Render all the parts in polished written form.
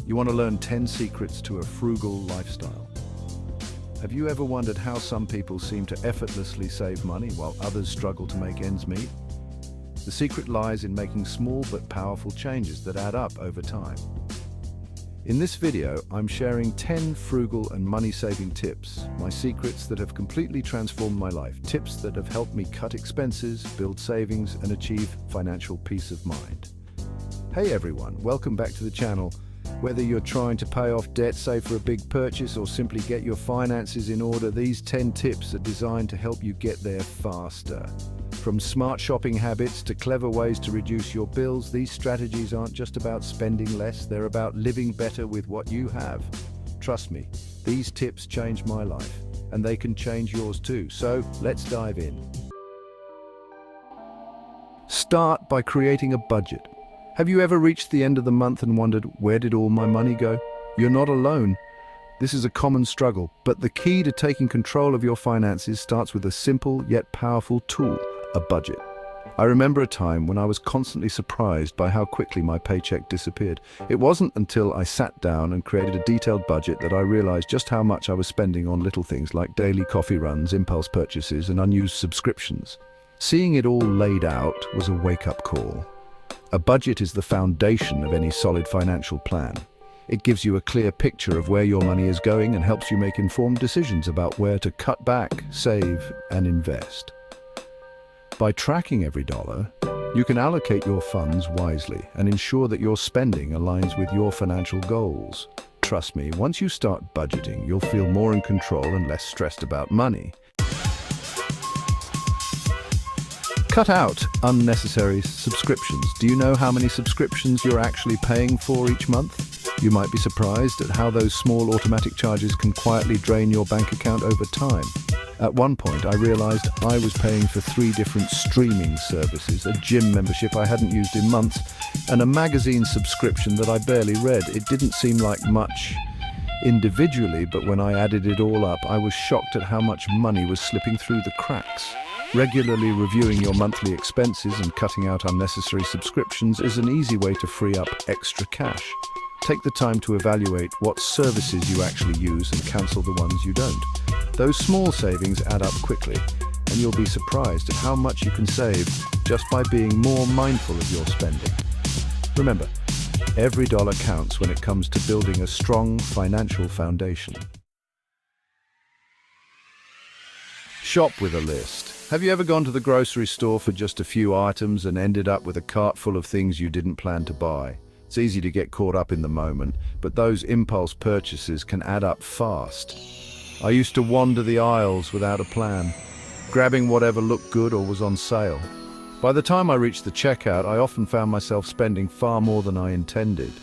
You want to learn 10 secrets to a frugal lifestyle. Have you ever wondered how some people seem to effortlessly save money while others struggle to make ends meet? The secret lies in making small but powerful changes that add up over time. In this video, I'm sharing 10 frugal and money-saving tips, my secrets that have completely transformed my life, tips that have helped me cut expenses, build savings, and achieve financial peace of mind. Hey everyone, welcome back to the channel. Whether you're trying to pay off debt, save for a big purchase, or simply get your finances in order, these 10 tips are designed to help you get there faster. From smart shopping habits to clever ways to reduce your bills, these strategies aren't just about spending less, they're about living better with what you have. Trust me, these tips changed my life, and they can change yours too. So let's dive in. Start by creating a budget. Have you ever reached the end of the month and wondered, where did all my money go? You're not alone. This is a common struggle, but the key to taking control of your finances starts with a simple yet powerful tool, a budget. I remember a time when I was constantly surprised by how quickly my paycheck disappeared. It wasn't until I sat down and created a detailed budget that I realized just how much I was spending on little things like daily coffee runs, impulse purchases, and unused subscriptions. Seeing it all laid out was a wake-up call. A budget is the foundation of any solid financial plan. It gives you a clear picture of where your money is going and helps you make informed decisions about where to cut back, save, and invest. By tracking every dollar, you can allocate your funds wisely and ensure that your spending aligns with your financial goals. Trust me, once you start budgeting, you'll feel more in control and less stressed about money. Cut out unnecessary subscriptions. Do you know how many subscriptions you're actually paying for each month? You might be surprised at how those small automatic charges can quietly drain your bank account over time. At one point, I realized I was paying for 3 different streaming services, a gym membership I hadn't used in months, and a magazine subscription that I barely read. It didn't seem like much individually, but when I added it all up, I was shocked at how much money was slipping through the cracks. Regularly reviewing your monthly expenses and cutting out unnecessary subscriptions is an easy way to free up extra cash. Take the time to evaluate what services you actually use and cancel the ones you don't. Those small savings add up quickly, and you'll be surprised at how much you can save just by being more mindful of your spending. Remember, every dollar counts when it comes to building a strong financial foundation. Shop with a list. Have you ever gone to the grocery store for just a few items and ended up with a cart full of things you didn't plan to buy? It's easy to get caught up in the moment, but those impulse purchases can add up fast. I used to wander the aisles without a plan, grabbing whatever looked good or was on sale. By the time I reached the checkout, I often found myself spending far more than I intended.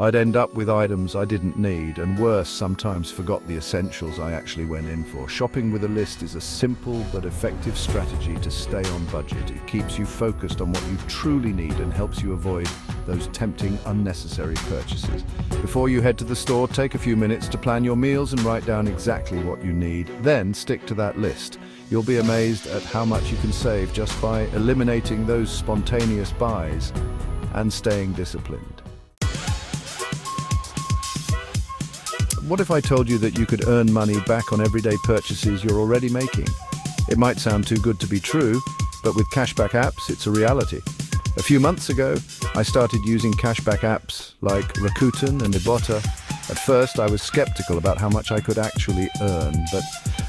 I'd end up with items I didn't need, and worse, sometimes forgot the essentials I actually went in for. Shopping with a list is a simple but effective strategy to stay on budget. It keeps you focused on what you truly need and helps you avoid those tempting, unnecessary purchases. Before you head to the store, take a few minutes to plan your meals and write down exactly what you need. Then stick to that list. You'll be amazed at how much you can save just by eliminating those spontaneous buys and staying disciplined. What if I told you that you could earn money back on everyday purchases you're already making? It might sound too good to be true, but with cashback apps, it's a reality. A few months ago, I started using cashback apps like Rakuten and Ibotta. At first, I was skeptical about how much I could actually earn, but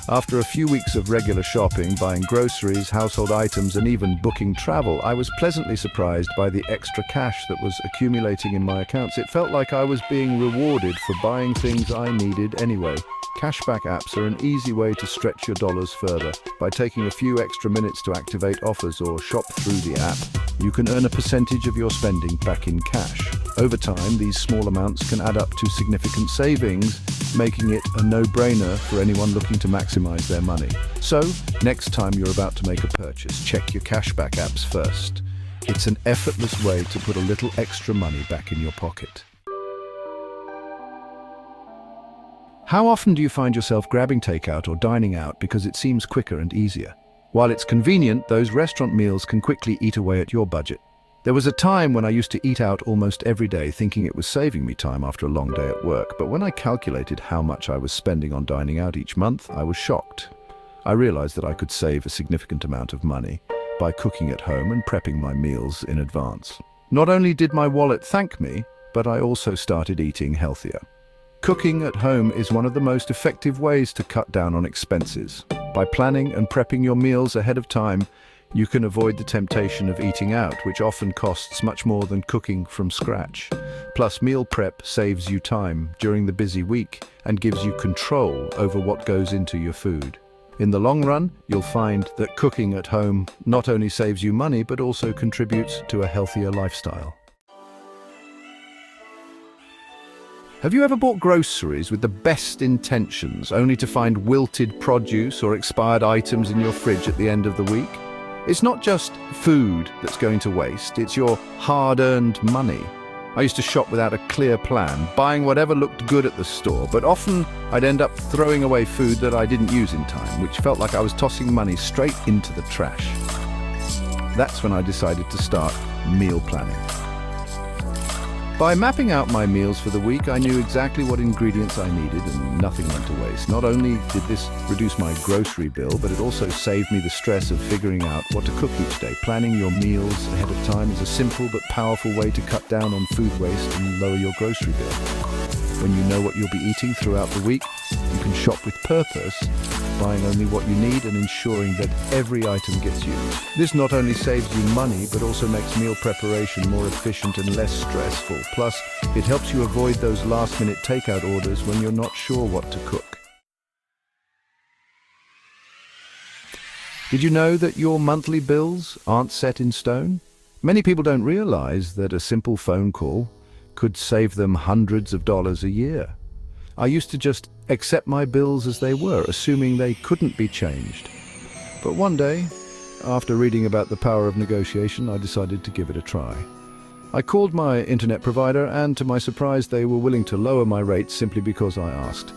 after a few weeks of regular shopping, buying groceries, household items, and even booking travel, I was pleasantly surprised by the extra cash that was accumulating in my accounts. It felt like I was being rewarded for buying things I needed anyway. Cashback apps are an easy way to stretch your dollars further. By taking a few extra minutes to activate offers or shop through the app, you can earn a percentage of your spending back in cash. Over time, these small amounts can add up to significant savings, making it a no-brainer for anyone looking to maximize their money. So, next time you're about to make a purchase, check your cashback apps first. It's an effortless way to put a little extra money back in your pocket. How often do you find yourself grabbing takeout or dining out because it seems quicker and easier? While it's convenient, those restaurant meals can quickly eat away at your budget. There was a time when I used to eat out almost every day thinking it was saving me time after a long day at work, but when I calculated how much I was spending on dining out each month, I was shocked. I realized that I could save a significant amount of money by cooking at home and prepping my meals in advance. Not only did my wallet thank me, but I also started eating healthier. Cooking at home is one of the most effective ways to cut down on expenses. By planning and prepping your meals ahead of time, you can avoid the temptation of eating out, which often costs much more than cooking from scratch. Plus, meal prep saves you time during the busy week and gives you control over what goes into your food. In the long run, you'll find that cooking at home not only saves you money, but also contributes to a healthier lifestyle. Have you ever bought groceries with the best intentions, only to find wilted produce or expired items in your fridge at the end of the week? It's not just food that's going to waste, it's your hard-earned money. I used to shop without a clear plan, buying whatever looked good at the store, but often I'd end up throwing away food that I didn't use in time, which felt like I was tossing money straight into the trash. That's when I decided to start meal planning. By mapping out my meals for the week, I knew exactly what ingredients I needed and nothing went to waste. Not only did this reduce my grocery bill, but it also saved me the stress of figuring out what to cook each day. Planning your meals ahead of time is a simple but powerful way to cut down on food waste and lower your grocery bill. When you know what you'll be eating throughout the week, you can shop with purpose, buying only what you need and ensuring that every item gets used. This not only saves you money, but also makes meal preparation more efficient and less stressful. Plus, it helps you avoid those last-minute takeout orders when you're not sure what to cook. Did you know that your monthly bills aren't set in stone? Many people don't realize that a simple phone call could save them hundreds of dollars a year. I used to just accept my bills as they were, assuming they couldn't be changed. But one day, after reading about the power of negotiation, I decided to give it a try. I called my internet provider, and to my surprise, they were willing to lower my rates simply because I asked.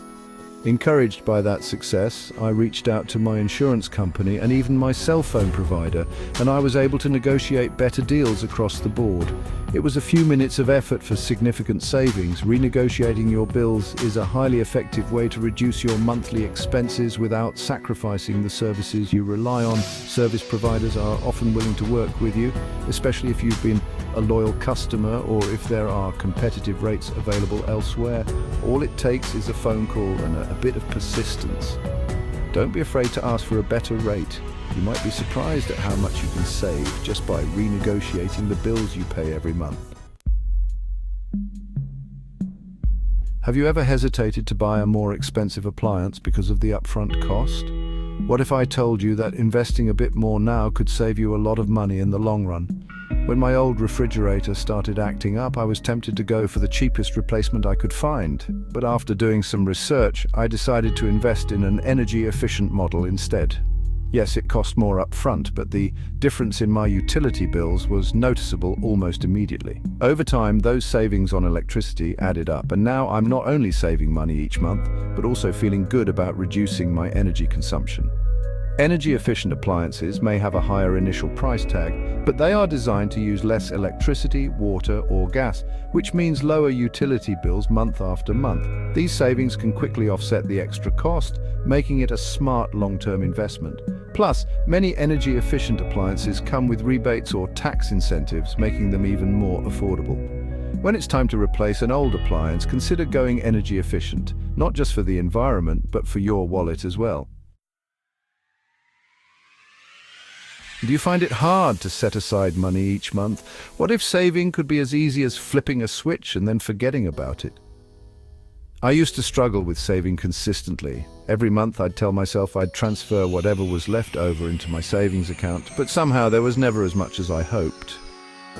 Encouraged by that success, I reached out to my insurance company and even my cell phone provider, and I was able to negotiate better deals across the board. It was a few minutes of effort for significant savings. Renegotiating your bills is a highly effective way to reduce your monthly expenses without sacrificing the services you rely on. Service providers are often willing to work with you, especially if you've been a loyal customer or if there are competitive rates available elsewhere. All it takes is a phone call and a bit of persistence. Don't be afraid to ask for a better rate. You might be surprised at how much you can save just by renegotiating the bills you pay every month. Have you ever hesitated to buy a more expensive appliance because of the upfront cost? What if I told you that investing a bit more now could save you a lot of money in the long run? When my old refrigerator started acting up, I was tempted to go for the cheapest replacement I could find. But after doing some research, I decided to invest in an energy-efficient model instead. Yes, it cost more up front, but the difference in my utility bills was noticeable almost immediately. Over time, those savings on electricity added up, and now I'm not only saving money each month, but also feeling good about reducing my energy consumption. Energy-efficient appliances may have a higher initial price tag, but they are designed to use less electricity, water, or gas, which means lower utility bills month after month. These savings can quickly offset the extra cost, making it a smart long-term investment. Plus, many energy-efficient appliances come with rebates or tax incentives, making them even more affordable. When it's time to replace an old appliance, consider going energy-efficient, not just for the environment, but for your wallet as well. Do you find it hard to set aside money each month? What if saving could be as easy as flipping a switch and then forgetting about it? I used to struggle with saving consistently. Every month I'd tell myself I'd transfer whatever was left over into my savings account, but somehow there was never as much as I hoped.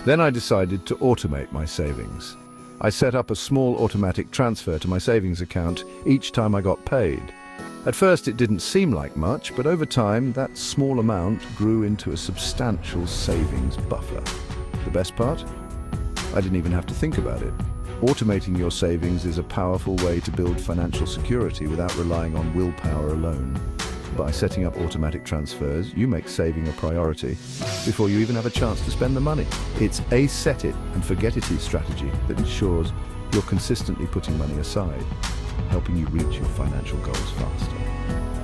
Then I decided to automate my savings. I set up a small automatic transfer to my savings account each time I got paid. At first it didn't seem like much, but over time that small amount grew into a substantial savings buffer. The best part? I didn't even have to think about it. Automating your savings is a powerful way to build financial security without relying on willpower alone. By setting up automatic transfers, you make saving a priority before you even have a chance to spend the money. It's a set-it-and-forget-it strategy that ensures you're consistently putting money aside, helping you reach your financial goals faster.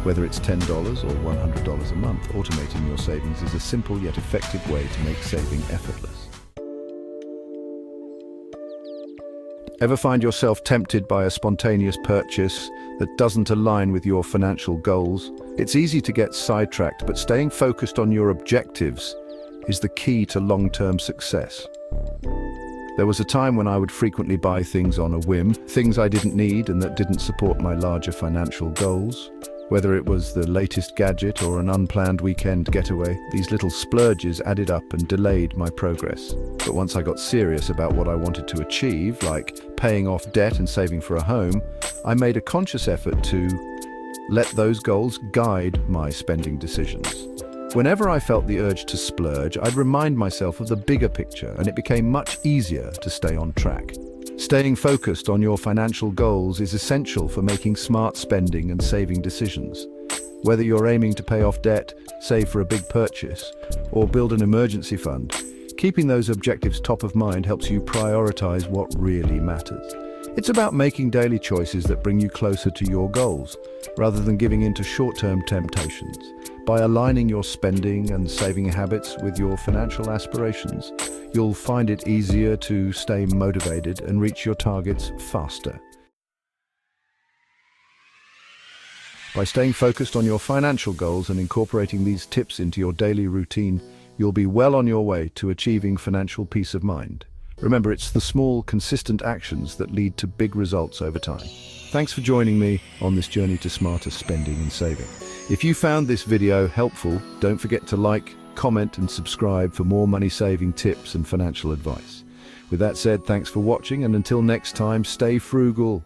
Whether it's $10 or $100 a month, automating your savings is a simple yet effective way to make saving effortless. Ever find yourself tempted by a spontaneous purchase that doesn't align with your financial goals? It's easy to get sidetracked, but staying focused on your objectives is the key to long-term success. There was a time when I would frequently buy things on a whim, things I didn't need and that didn't support my larger financial goals. Whether it was the latest gadget or an unplanned weekend getaway, these little splurges added up and delayed my progress. But once I got serious about what I wanted to achieve, like paying off debt and saving for a home, I made a conscious effort to let those goals guide my spending decisions. Whenever I felt the urge to splurge, I'd remind myself of the bigger picture, and it became much easier to stay on track. Staying focused on your financial goals is essential for making smart spending and saving decisions. Whether you're aiming to pay off debt, save for a big purchase, or build an emergency fund, keeping those objectives top of mind helps you prioritize what really matters. It's about making daily choices that bring you closer to your goals, rather than giving in to short-term temptations. By aligning your spending and saving habits with your financial aspirations, you'll find it easier to stay motivated and reach your targets faster. By staying focused on your financial goals and incorporating these tips into your daily routine, you'll be well on your way to achieving financial peace of mind. Remember, it's the small, consistent actions that lead to big results over time. Thanks for joining me on this journey to smarter spending and saving. If you found this video helpful, don't forget to like, comment and subscribe for more money-saving tips and financial advice. With that said, thanks for watching, and until next time, stay frugal.